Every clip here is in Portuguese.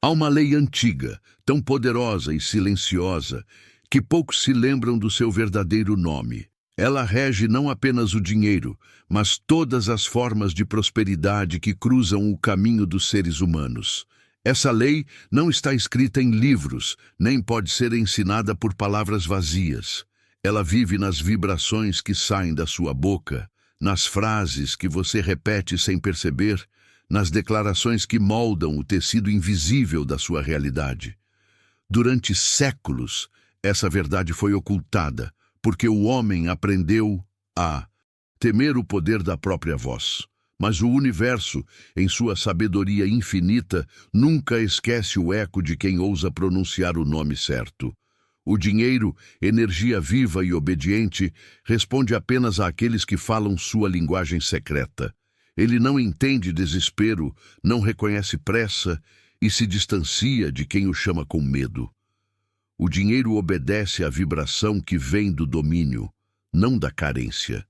Há uma lei antiga, tão poderosa e silenciosa, que poucos se lembram do seu verdadeiro nome. Ela rege não apenas o dinheiro, mas todas as formas de prosperidade que cruzam o caminho dos seres humanos. Essa lei não está escrita em livros, nem pode ser ensinada por palavras vazias. Ela vive nas vibrações que saem da sua boca, nas frases que você repete sem perceber, nas declarações que moldam o tecido invisível da sua realidade. Durante séculos, essa verdade foi ocultada, porque o homem aprendeu a temer o poder da própria voz. Mas o universo, em sua sabedoria infinita, nunca esquece o eco de quem ousa pronunciar o nome certo. O dinheiro, energia viva e obediente, responde apenas àqueles que falam sua linguagem secreta. Ele não entende desespero, não reconhece pressa e se distancia de quem o chama com medo. O dinheiro obedece à vibração que vem do domínio, não da carência.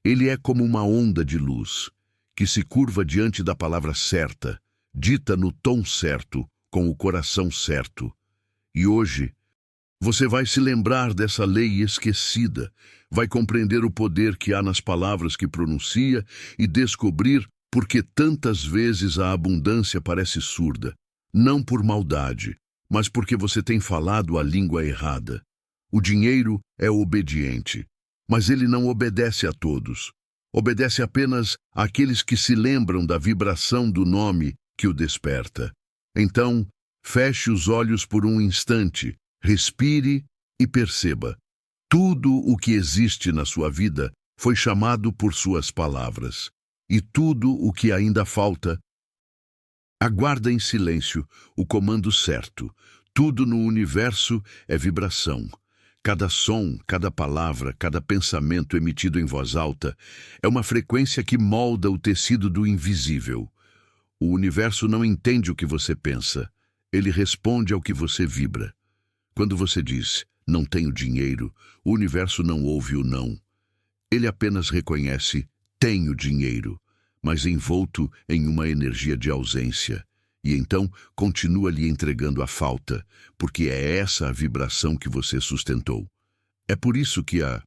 Ele é como uma onda de luz, que se curva diante da palavra certa, dita no tom certo, com o coração certo. E hoje, você vai se lembrar dessa lei esquecida, vai compreender o poder que há nas palavras que pronuncia e descobrir por que tantas vezes a abundância parece surda, não por maldade, mas porque você tem falado a língua errada. O dinheiro é obediente, mas ele não obedece a todos. Obedece apenas àqueles que se lembram da vibração do nome que o desperta. Então, feche os olhos por um instante, respire e perceba. Tudo o que existe na sua vida foi chamado por suas palavras. E tudo o que ainda falta, aguarda em silêncio o comando certo. Tudo no universo é vibração. Cada som, cada palavra, cada pensamento emitido em voz alta é uma frequência que molda o tecido do invisível. O universo não entende o que você pensa. Ele responde ao que você vibra. Quando você diz, não tenho dinheiro, o universo não ouve o não. Ele apenas reconhece, tenho dinheiro, mas envolto em uma energia de ausência. E então continua lhe entregando a falta, porque é essa a vibração que você sustentou. É por isso que a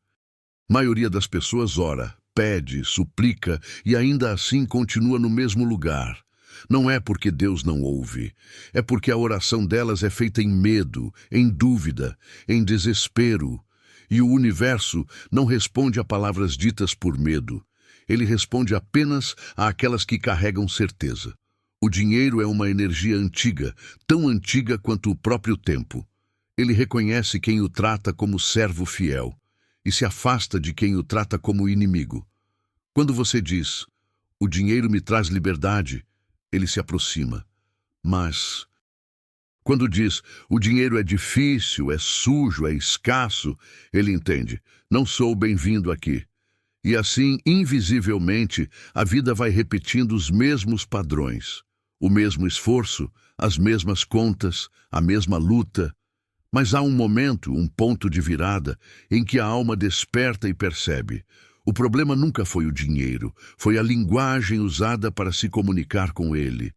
maioria das pessoas ora, pede, suplica e ainda assim continua no mesmo lugar. Não é porque Deus não ouve, é porque a oração delas é feita em medo, em dúvida, em desespero. E o universo não responde a palavras ditas por medo. Ele responde apenas àquelas que carregam certeza. O dinheiro é uma energia antiga, tão antiga quanto o próprio tempo. Ele reconhece quem o trata como servo fiel e se afasta de quem o trata como inimigo. Quando você diz, o dinheiro me traz liberdade, ele se aproxima. Mas, quando diz, o dinheiro é difícil, é sujo, é escasso, ele entende, não sou bem-vindo aqui. E assim, invisivelmente, a vida vai repetindo os mesmos padrões. O mesmo esforço, as mesmas contas, a mesma luta. Mas há um momento, um ponto de virada, em que a alma desperta e percebe. O problema nunca foi o dinheiro, foi a linguagem usada para se comunicar com ele.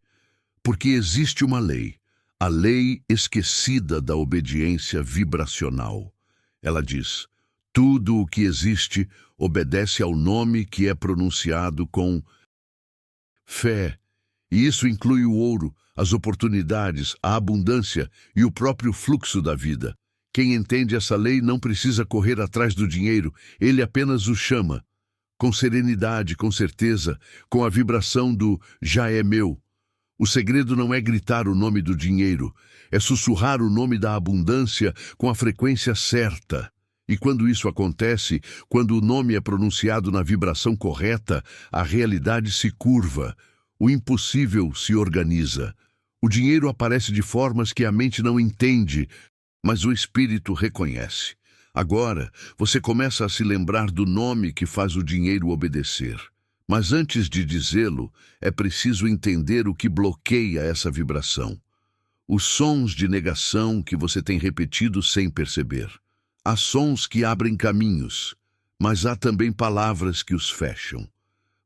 Porque existe uma lei, a lei esquecida da obediência vibracional. Ela diz, tudo o que existe obedece ao nome que é pronunciado com fé. E isso inclui o ouro, as oportunidades, a abundância e o próprio fluxo da vida. Quem entende essa lei não precisa correr atrás do dinheiro, ele apenas o chama. Com serenidade, com certeza, com a vibração do já é meu. O segredo não é gritar o nome do dinheiro, é sussurrar o nome da abundância com a frequência certa. E quando isso acontece, quando o nome é pronunciado na vibração correta, a realidade se curva. O impossível se organiza. O dinheiro aparece de formas que a mente não entende, mas o espírito reconhece. Agora, você começa a se lembrar do nome que faz o dinheiro obedecer. Mas antes de dizê-lo, é preciso entender o que bloqueia essa vibração. Os sons de negação que você tem repetido sem perceber. Há sons que abrem caminhos, mas há também palavras que os fecham.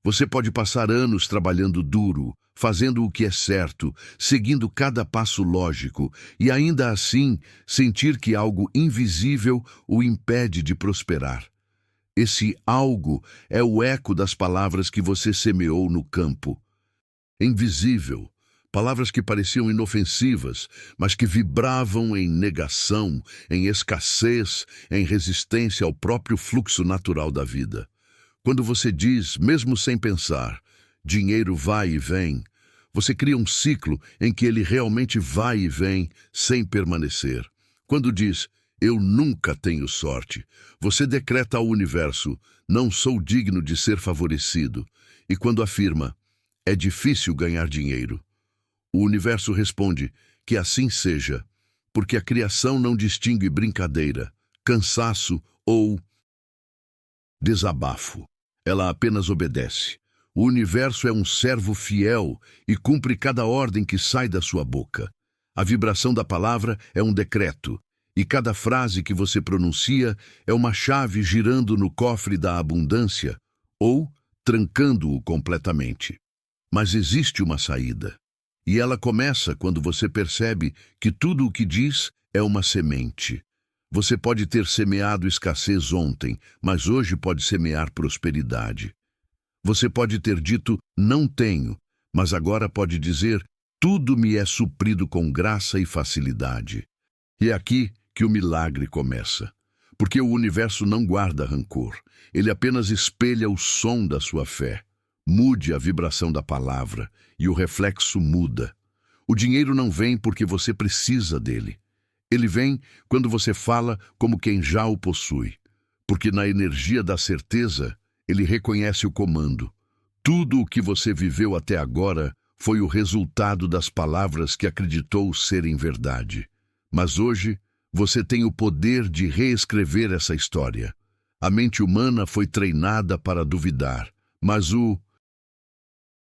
Você pode passar anos trabalhando duro, fazendo o que é certo, seguindo cada passo lógico, e ainda assim sentir que algo invisível o impede de prosperar. Esse algo é o eco das palavras que você semeou no campo. Invisível, palavras que pareciam inofensivas, mas que vibravam em negação, em escassez, em resistência ao próprio fluxo natural da vida. Quando você diz, mesmo sem pensar, dinheiro vai e vem, você cria um ciclo em que ele realmente vai e vem sem permanecer. Quando diz, eu nunca tenho sorte, você decreta ao universo, não sou digno de ser favorecido. E quando afirma, é difícil ganhar dinheiro, o universo responde que assim seja, porque a criação não distingue brincadeira, cansaço ou desabafo. Ela apenas obedece. O universo é um servo fiel e cumpre cada ordem que sai da sua boca. A vibração da palavra é um decreto, e cada frase que você pronuncia é uma chave girando no cofre da abundância ou trancando-o completamente. Mas existe uma saída, e ela começa quando você percebe que tudo o que diz é uma semente. Você pode ter semeado escassez ontem, mas hoje pode semear prosperidade. Você pode ter dito, não tenho, mas agora pode dizer, tudo me é suprido com graça e facilidade. E é aqui que o milagre começa. Porque o universo não guarda rancor, ele apenas espelha o som da sua fé. Mude a vibração da palavra e o reflexo muda. O dinheiro não vem porque você precisa dele. Ele vem quando você fala como quem já o possui. Porque na energia da certeza, ele reconhece o comando. Tudo o que você viveu até agora foi o resultado das palavras que acreditou serem verdade. Mas hoje, você tem o poder de reescrever essa história. A mente humana foi treinada para duvidar, mas o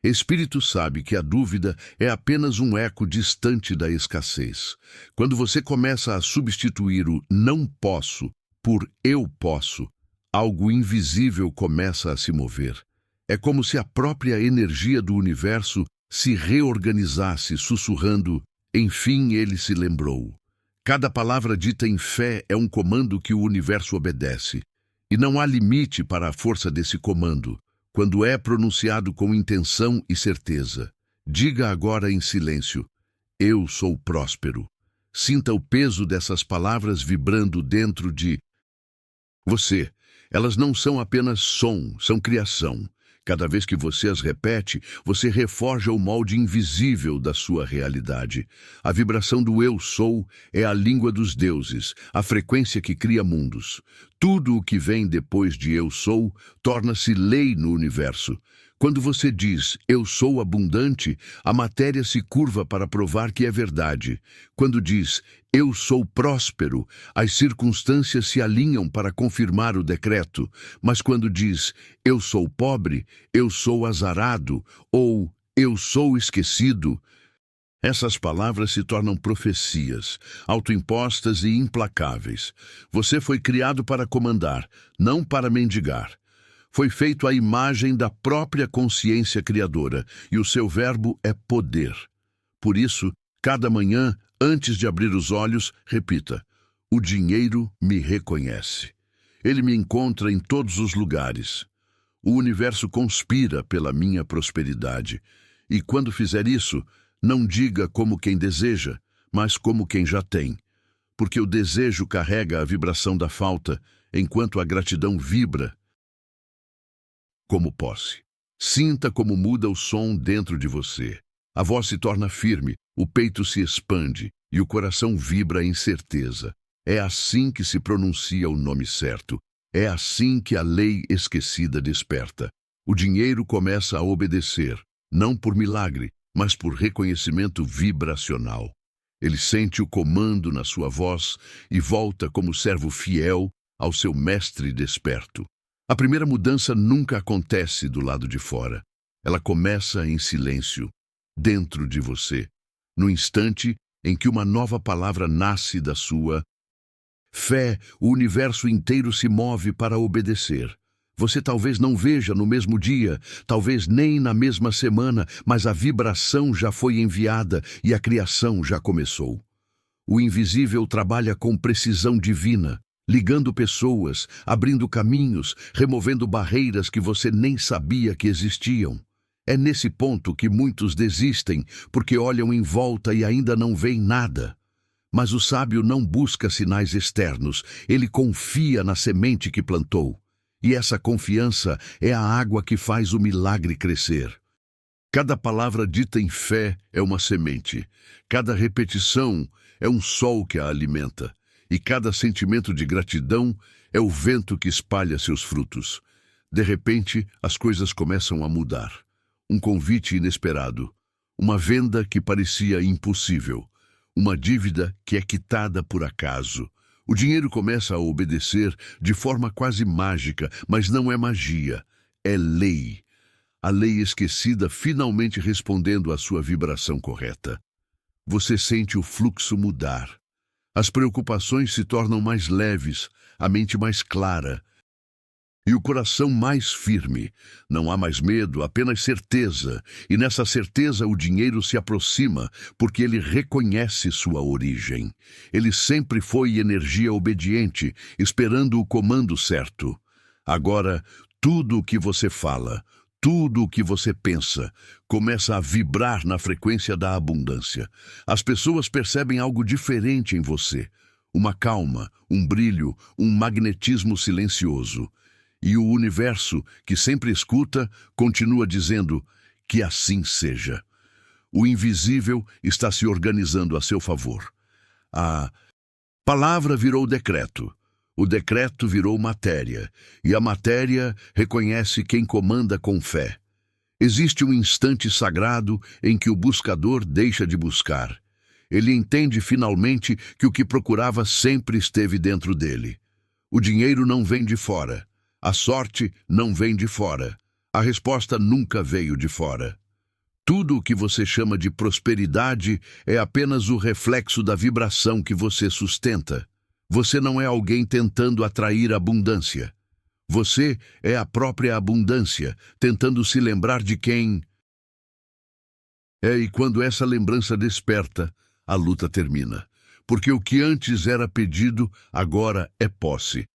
Espírito sabe que a dúvida é apenas um eco distante da escassez. Quando você começa a substituir o não posso por eu posso, algo invisível começa a se mover. É como se a própria energia do universo se reorganizasse, sussurrando, enfim ele se lembrou. Cada palavra dita em fé é um comando que o universo obedece. E não há limite para a força desse comando, quando é pronunciado com intenção e certeza. Diga agora em silêncio, eu sou próspero. Sinta o peso dessas palavras vibrando dentro de você. Elas não são apenas som, são criação. Cada vez que você as repete, você reforja o molde invisível da sua realidade. A vibração do eu sou é a língua dos deuses, a frequência que cria mundos. Tudo o que vem depois de eu sou torna-se lei no universo. Quando você diz, eu sou abundante, a matéria se curva para provar que é verdade. Quando diz, eu sou próspero, as circunstâncias se alinham para confirmar o decreto. Mas quando diz, eu sou pobre, eu sou azarado, ou eu sou esquecido, essas palavras se tornam profecias, autoimpostas e implacáveis. Você foi criado para comandar, não para mendigar. Foi feito à imagem da própria consciência criadora, e o seu verbo é poder. Por isso, cada manhã, antes de abrir os olhos, repita, o dinheiro me reconhece. Ele me encontra em todos os lugares. O universo conspira pela minha prosperidade. E quando fizer isso, não diga como quem deseja, mas como quem já tem. Porque o desejo carrega a vibração da falta, enquanto a gratidão vibra como posse. Sinta como muda o som dentro de você. A voz se torna firme, o peito se expande e o coração vibra em certeza. É assim que se pronuncia o nome certo. É assim que a lei esquecida desperta. O dinheiro começa a obedecer, não por milagre, mas por reconhecimento vibracional. Ele sente o comando na sua voz e volta como servo fiel ao seu mestre desperto. A primeira mudança nunca acontece do lado de fora. Ela começa em silêncio, dentro de você, no instante em que uma nova palavra nasce da sua fé, o universo inteiro se move para obedecer. Você talvez não veja no mesmo dia, talvez nem na mesma semana, mas a vibração já foi enviada e a criação já começou. O invisível trabalha com precisão divina, ligando pessoas, abrindo caminhos, removendo barreiras que você nem sabia que existiam. É nesse ponto que muitos desistem, porque olham em volta e ainda não veem nada. Mas o sábio não busca sinais externos, ele confia na semente que plantou. E essa confiança é a água que faz o milagre crescer. Cada palavra dita em fé é uma semente. Cada repetição é um sol que a alimenta. E cada sentimento de gratidão é o vento que espalha seus frutos. De repente, as coisas começam a mudar. Um convite inesperado. Uma venda que parecia impossível. Uma dívida que é quitada por acaso. O dinheiro começa a obedecer de forma quase mágica, mas não é magia, é lei. A lei esquecida finalmente respondendo à sua vibração correta. Você sente o fluxo mudar. As preocupações se tornam mais leves, a mente mais clara e o coração mais firme. Não há mais medo, apenas certeza. E nessa certeza o dinheiro se aproxima, porque ele reconhece sua origem. Ele sempre foi energia obediente, esperando o comando certo. Agora, tudo o que você fala, tudo o que você pensa, começa a vibrar na frequência da abundância. As pessoas percebem algo diferente em você. Uma calma, um brilho, um magnetismo silencioso. E o universo, que sempre escuta, continua dizendo que assim seja. O invisível está se organizando a seu favor. A palavra virou decreto. O decreto virou matéria. E a matéria reconhece quem comanda com fé. Existe um instante sagrado em que o buscador deixa de buscar. Ele entende finalmente que o que procurava sempre esteve dentro dele. O dinheiro não vem de fora. A sorte não vem de fora. A resposta nunca veio de fora. Tudo o que você chama de prosperidade é apenas o reflexo da vibração que você sustenta. Você não é alguém tentando atrair abundância. Você é a própria abundância, tentando se lembrar de quem é, e quando essa lembrança desperta, a luta termina. Porque o que antes era pedido, agora é posse.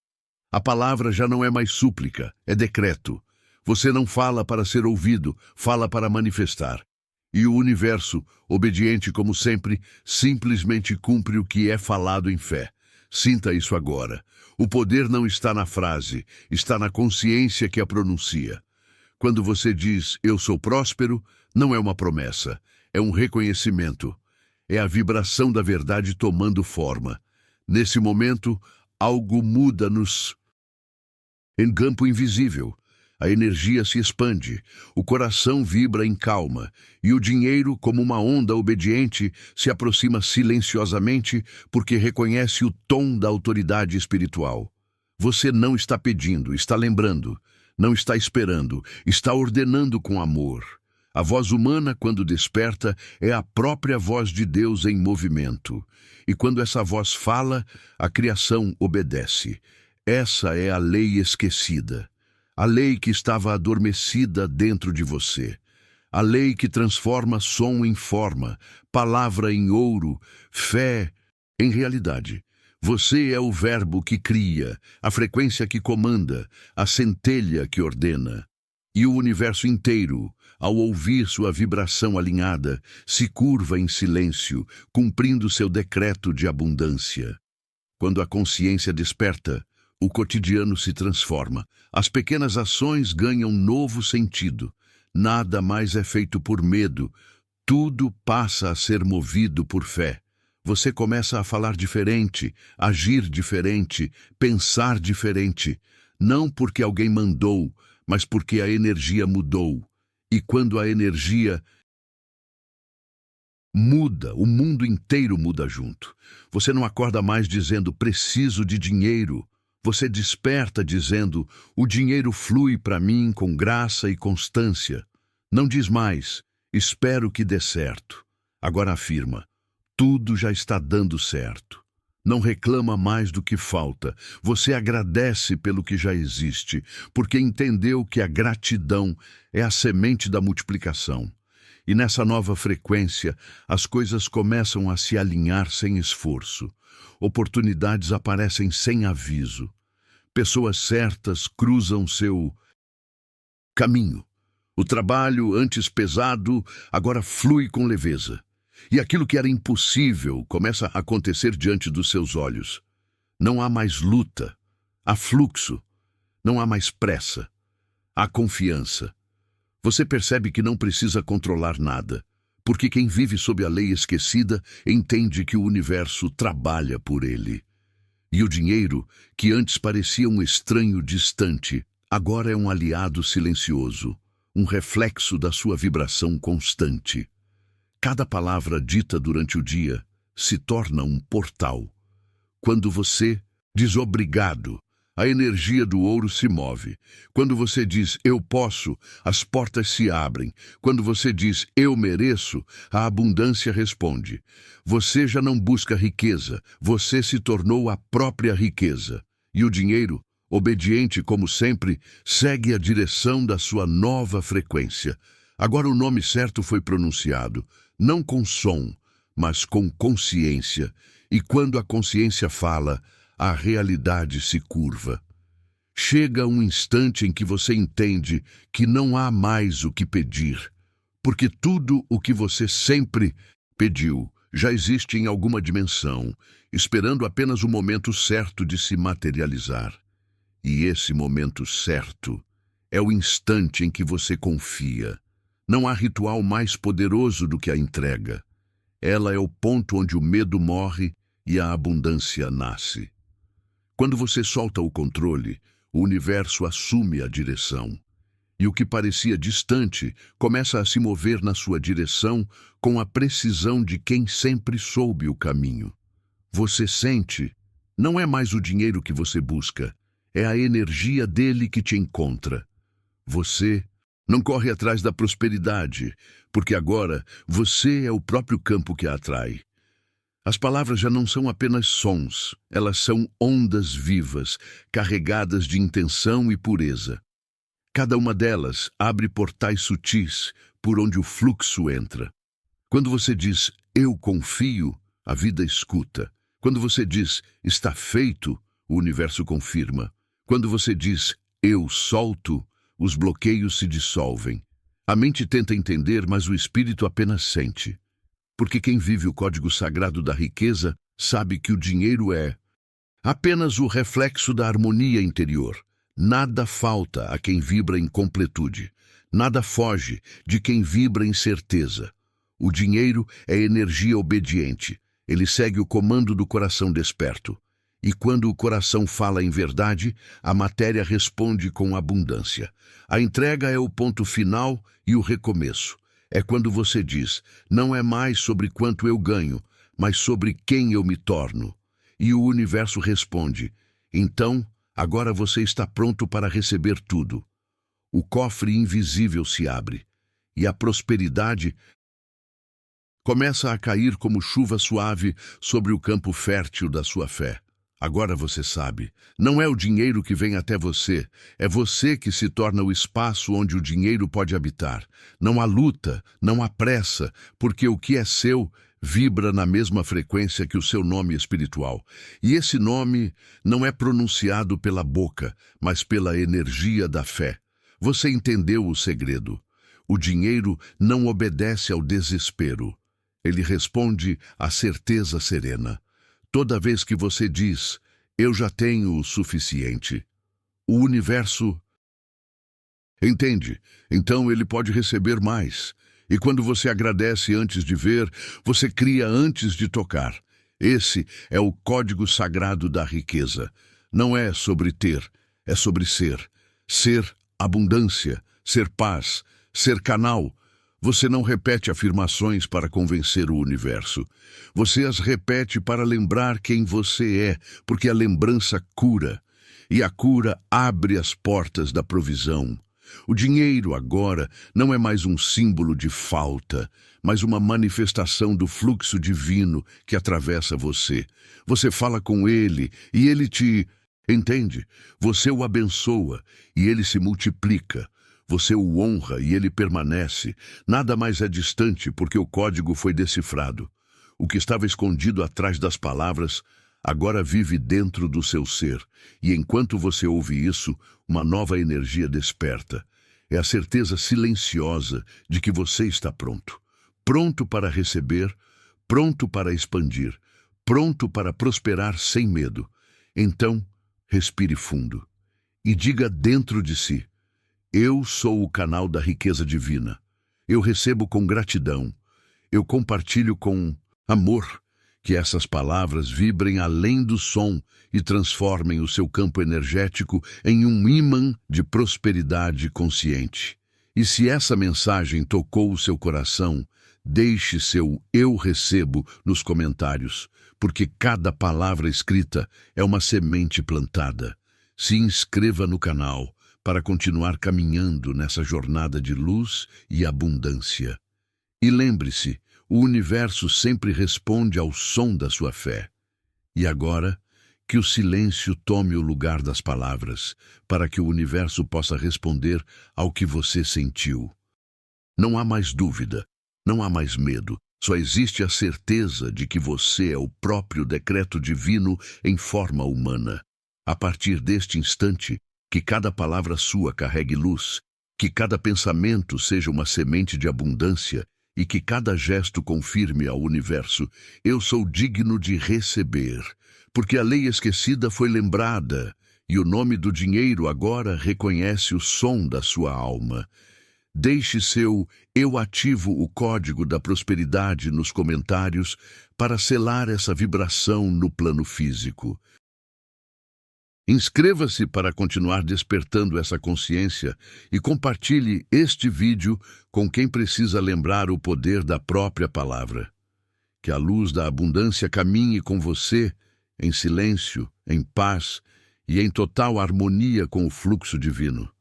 A palavra já não é mais súplica, é decreto. Você não fala para ser ouvido, fala para manifestar. E o universo, obediente como sempre, simplesmente cumpre o que é falado em fé. Sinta isso agora. O poder não está na frase, está na consciência que a pronuncia. Quando você diz, eu sou próspero, não é uma promessa, é um reconhecimento. É a vibração da verdade tomando forma. Nesse momento, algo muda em campo invisível. A energia se expande, o coração vibra em calma, e o dinheiro, como uma onda obediente, se aproxima silenciosamente porque reconhece o tom da autoridade espiritual. Você não está pedindo, está lembrando, não está esperando, está ordenando com amor. A voz humana, quando desperta, é a própria voz de Deus em movimento. E quando essa voz fala, a criação obedece. Essa é a lei esquecida. A lei que estava adormecida dentro de você. A lei que transforma som em forma, palavra em ouro, fé em realidade. Você é o verbo que cria, a frequência que comanda, a centelha que ordena. E o universo inteiro, ao ouvir sua vibração alinhada, se curva em silêncio, cumprindo seu decreto de abundância. Quando a consciência desperta, o cotidiano se transforma. As pequenas ações ganham novo sentido. Nada mais é feito por medo. Tudo passa a ser movido por fé. Você começa a falar diferente, agir diferente, pensar diferente. Não porque alguém mandou, mas porque a energia mudou. E quando a energia muda, o mundo inteiro muda junto. Você não acorda mais dizendo, preciso de dinheiro. Você desperta dizendo, o dinheiro flui para mim com graça e constância. Não diz mais, espero que dê certo. Agora afirma, tudo já está dando certo. Não reclama mais do que falta. Você agradece pelo que já existe, porque entendeu que a gratidão é a semente da multiplicação. E nessa nova frequência, as coisas começam a se alinhar sem esforço. Oportunidades aparecem sem aviso. Pessoas certas cruzam seu caminho. O trabalho, antes pesado, agora flui com leveza. E aquilo que era impossível começa a acontecer diante dos seus olhos. Não há mais luta, há fluxo, não há mais pressa, há confiança. Você percebe que não precisa controlar nada, porque quem vive sob a lei esquecida entende que o universo trabalha por ele. E o dinheiro, que antes parecia um estranho distante, agora é um aliado silencioso, um reflexo da sua vibração constante. Cada palavra dita durante o dia se torna um portal. Quando você diz obrigado, a energia do ouro se move. Quando você diz eu posso, as portas se abrem. Quando você diz eu mereço, a abundância responde. Você já não busca riqueza, você se tornou a própria riqueza. E o dinheiro, obediente como sempre, segue a direção da sua nova frequência. Agora o nome certo foi pronunciado, não com som, mas com consciência. E quando a consciência fala, a realidade se curva. Chega um instante em que você entende que não há mais o que pedir, porque tudo o que você sempre pediu já existe em alguma dimensão, esperando apenas o momento certo de se materializar. E esse momento certo é o instante em que você confia. Não há ritual mais poderoso do que a entrega. Ela é o ponto onde o medo morre e a abundância nasce. Quando você solta o controle, o universo assume a direção. E o que parecia distante começa a se mover na sua direção com a precisão de quem sempre soube o caminho. Você sente, não é mais o dinheiro que você busca, é a energia dele que te encontra. Você não corre atrás da prosperidade, porque agora você é o próprio campo que a atrai. As palavras já não são apenas sons, elas são ondas vivas, carregadas de intenção e pureza. Cada uma delas abre portais sutis por onde o fluxo entra. Quando você diz, eu confio, a vida escuta. Quando você diz, está feito, o universo confirma. Quando você diz, eu solto, os bloqueios se dissolvem. A mente tenta entender, mas o espírito apenas sente. Porque quem vive o código sagrado da riqueza sabe que o dinheiro é apenas o reflexo da harmonia interior. Nada falta a quem vibra em completude. Nada foge de quem vibra em certeza. O dinheiro é energia obediente. Ele segue o comando do coração desperto. E quando o coração fala em verdade, a matéria responde com abundância. A entrega é o ponto final e o recomeço. É quando você diz, não é mais sobre quanto eu ganho, mas sobre quem eu me torno. E o universo responde, então, agora você está pronto para receber tudo. O cofre invisível se abre, e a prosperidade começa a cair como chuva suave sobre o campo fértil da sua fé. Agora você sabe, não é o dinheiro que vem até você, é você que se torna o espaço onde o dinheiro pode habitar. Não há luta, não há pressa, porque o que é seu vibra na mesma frequência que o seu nome espiritual. E esse nome não é pronunciado pela boca, mas pela energia da fé. Você entendeu o segredo. O dinheiro não obedece ao desespero. Ele responde à certeza serena. Toda vez que você diz, eu já tenho o suficiente, o universo entende, então ele pode receber mais. E quando você agradece antes de ver, você cria antes de tocar. Esse é o código sagrado da riqueza. Não é sobre ter, é sobre ser. Ser abundância, ser paz, ser canal. Você não repete afirmações para convencer o universo. Você as repete para lembrar quem você é, porque a lembrança cura. E a cura abre as portas da provisão. O dinheiro agora não é mais um símbolo de falta, mas uma manifestação do fluxo divino que atravessa você. Você fala com ele e ele te entende. Você o abençoa e ele se multiplica. Você o honra e ele permanece. Nada mais é distante porque o código foi decifrado. O que estava escondido atrás das palavras agora vive dentro do seu ser. E enquanto você ouve isso, uma nova energia desperta. É a certeza silenciosa de que você está pronto. Pronto para receber, pronto para expandir, pronto para prosperar sem medo. Então, respire fundo e diga dentro de si: eu sou o canal da riqueza divina. Eu recebo com gratidão. Eu compartilho com amor. Que essas palavras vibrem além do som e transformem o seu campo energético em um ímã de prosperidade consciente. E se essa mensagem tocou o seu coração, deixe seu "eu recebo" nos comentários, porque cada palavra escrita é uma semente plantada. Se inscreva no canal para continuar caminhando nessa jornada de luz e abundância. E lembre-se, o universo sempre responde ao som da sua fé. E agora, que o silêncio tome o lugar das palavras, para que o universo possa responder ao que você sentiu. Não há mais dúvida, não há mais medo, só existe a certeza de que você é o próprio decreto divino em forma humana. A partir deste instante, que cada palavra sua carregue luz, que cada pensamento seja uma semente de abundância, e que cada gesto confirme ao universo: eu sou digno de receber, porque a lei esquecida foi lembrada, e o nome do dinheiro agora reconhece o som da sua alma. Deixe seu "eu ativo o código da prosperidade" nos comentários para selar essa vibração no plano físico. Inscreva-se para continuar despertando essa consciência e compartilhe este vídeo com quem precisa lembrar o poder da própria palavra. Que a luz da abundância caminhe com você, em silêncio, em paz e em total harmonia com o fluxo divino.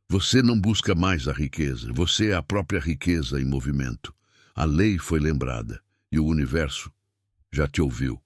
Você não busca mais a riqueza, você é a própria riqueza em movimento. A lei foi lembrada e o universo já te ouviu.